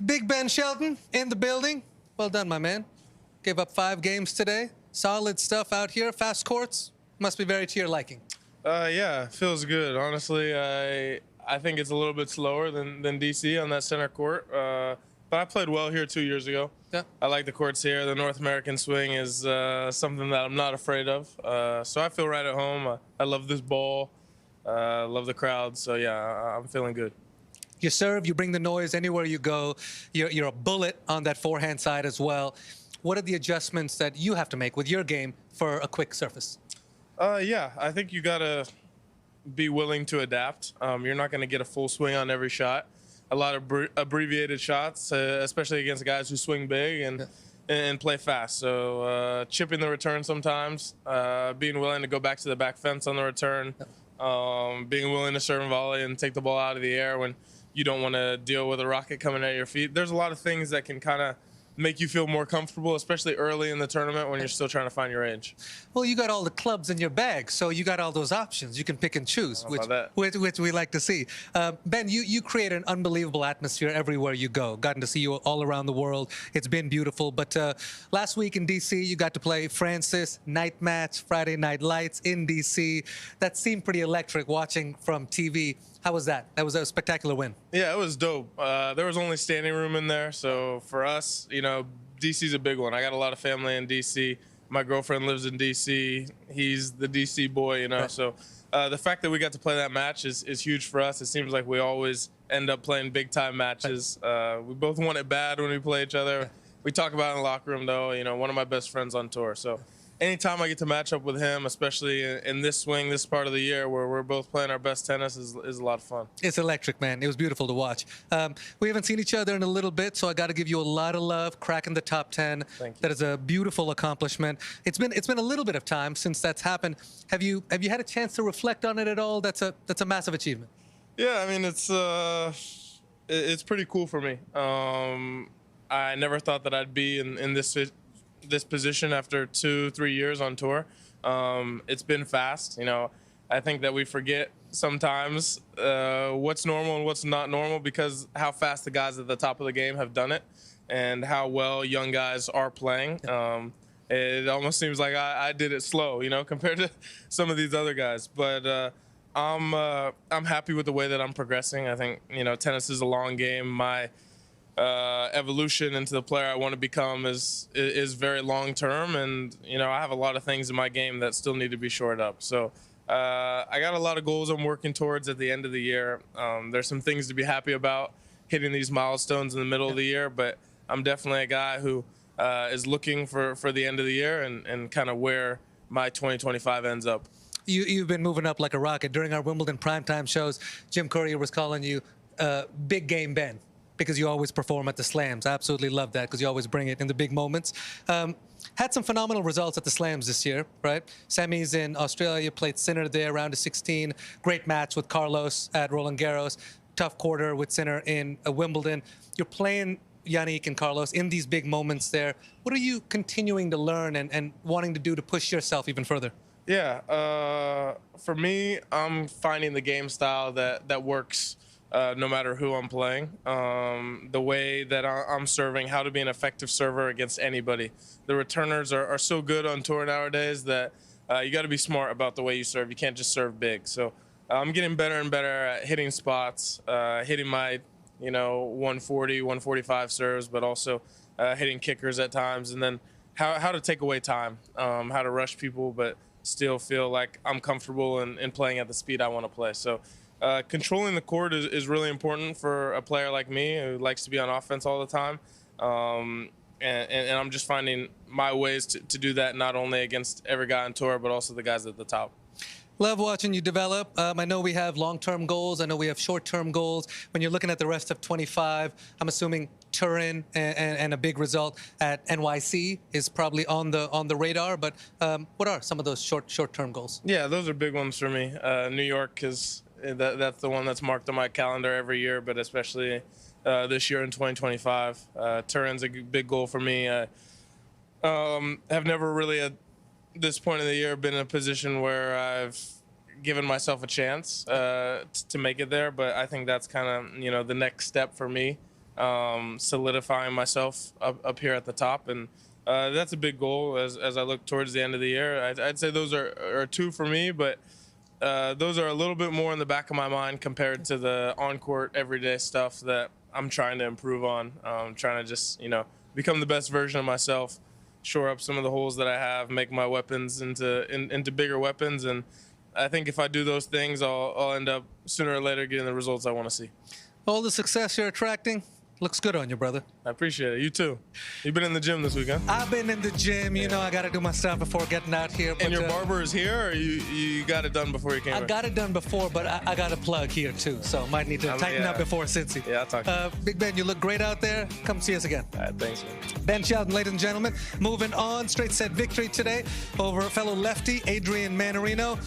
Big Ben Shelton in the building. Well done, my man. Gave up 5 games today. Solid stuff out here. Fast courts. Must be very to your liking. Yeah, feels good. Honestly, I think it's a little bit slower than DC on that center court. But I played well here 2 years ago. Yeah. I like the courts here. The North American swing is something that I'm not afraid of. So I feel right at home. I love this ball. Love the crowd. So yeah, I'm feeling good. You serve, you bring the noise anywhere you go. You're a bullet on that forehand side as well. What are the adjustments that you have to make with your game for a quick surface? Yeah, I think you gotta be willing to adapt. You're not gonna get a full swing on every shot. A lot of abbreviated shots, especially against guys who swing big and play fast. So chipping the return sometimes, being willing to go back to the back fence on the return, being willing to serve and volley and take the ball out of the air when you don't want to deal with a rocket coming at your feet. There's a lot of things that can kind of make you feel more comfortable, especially early in the tournament when you're still trying to find your range. Well, you got all the clubs in your bag, so you got all those options. You can pick and choose, which we like to see. Ben, you create an unbelievable atmosphere everywhere you go. Gotten to see you all around the world. It's been beautiful. But last week in D.C., you got to play Francis, night match, Friday Night Lights in D.C. That seemed pretty electric watching from TV. How was that? That was a spectacular win. Yeah, it was dope. There was only standing room in there, so for us, DC's a big one. I got a lot of family in DC. My girlfriend lives in DC. He's the DC boy, Right. So the fact that we got to play that match is huge for us. It seems like we always end up playing big time matches. We both want it bad when we play each other. We talk about it in the locker room, though. One of my best friends on tour. So anytime I get to match up with him, especially in this swing, this part of the year where we're both playing our best tennis, is a lot of fun. It's electric, man. It was beautiful to watch. We haven't seen each other in a little bit, so I got to give you a lot of love. Cracking the top 10. Thank you. That is a beautiful accomplishment. It's been a little bit of time since that's happened. Have you had a chance to reflect on it at all? That's a massive achievement. Yeah, I mean it's pretty cool for me. I never thought that I'd be in this position after 2-3 years on tour. It's been fast. I think that we forget sometimes what's normal and what's not normal because how fast the guys at the top of the game have done it and how well young guys are playing. It almost seems like I did it slow, compared to some of these other guys. But I'm happy with the way that I'm progressing. I think tennis is a long game. My evolution into the player I want to become is very long term, and I have a lot of things in my game that still need to be shored up. So I got a lot of goals I'm working towards at the end of the year. There's some things to be happy about hitting these milestones in the middle of the year, but I'm definitely a guy who is looking for the end of the year and kind of where my 2025 ends up. You've been moving up like a rocket. During our Wimbledon primetime shows, Jim Courier was calling you Big Game Ben, because you always perform at the slams. I absolutely love that because you always bring it in the big moments. Had some phenomenal results at the slams this year, right? Semis in Australia, played Sinner there, round of 16. Great match with Carlos at Roland Garros. Tough quarter with Sinner in Wimbledon. You're playing Yannick and Carlos in these big moments there. What are you continuing to learn and wanting to do to push yourself even further? Yeah, for me, I'm finding the game style that works no matter who I'm playing. The way that I'm serving, how to be an effective server against anybody. The returners are so good on tour nowadays that you got to be smart about the way you serve. You can't just serve big. So I'm getting better and better at hitting spots, hitting my 140, 145 serves, but also hitting kickers at times, and then how to take away time, how to rush people, but still feel like I'm comfortable in playing at the speed I want to play. So controlling the court is really important for a player like me who likes to be on offense all the time. And I'm just finding my ways to do that, not only against every guy on tour, but also the guys at the top. Love watching you develop. I know we have long-term goals. I know we have short-term goals. When you're looking at the rest of 25, I'm assuming Turin and a big result at NYC is probably on the radar. But what are some of those short-term goals? Yeah, those are big ones for me. New York that's the one that's marked on my calendar every year, but especially this year in 2025. Turin's a big goal for me. Have never really at this point of the year been in a position where I've given myself a chance to make it there, but I think that's kind of the next step for me. solidifying myself up here at the top, and that's a big goal as I look towards the end of the year. I'd say those are two for me, but those are a little bit more in the back of my mind compared to the on-court everyday stuff that I'm trying to improve on. Trying to just, become the best version of myself, shore up some of the holes that I have, make my weapons into bigger weapons. And I think if I do those things, I'll end up sooner or later getting the results I want to see. All the success you're attracting looks good on you, brother. I appreciate it. You too. You've been in the gym this weekend. I've been in the gym. You know, I got to do my stuff before getting out here. And your barber is here, or you got it done before you came? I got it done before, but I got a plug here too, so might need to tighten up before Cincy. Yeah, I'll talk to you. Big Ben, you look great out there. Come see us again. All right, thanks, man. Ben Shelton, ladies and gentlemen, moving on. Straight set victory today over fellow lefty Adrian Manarino.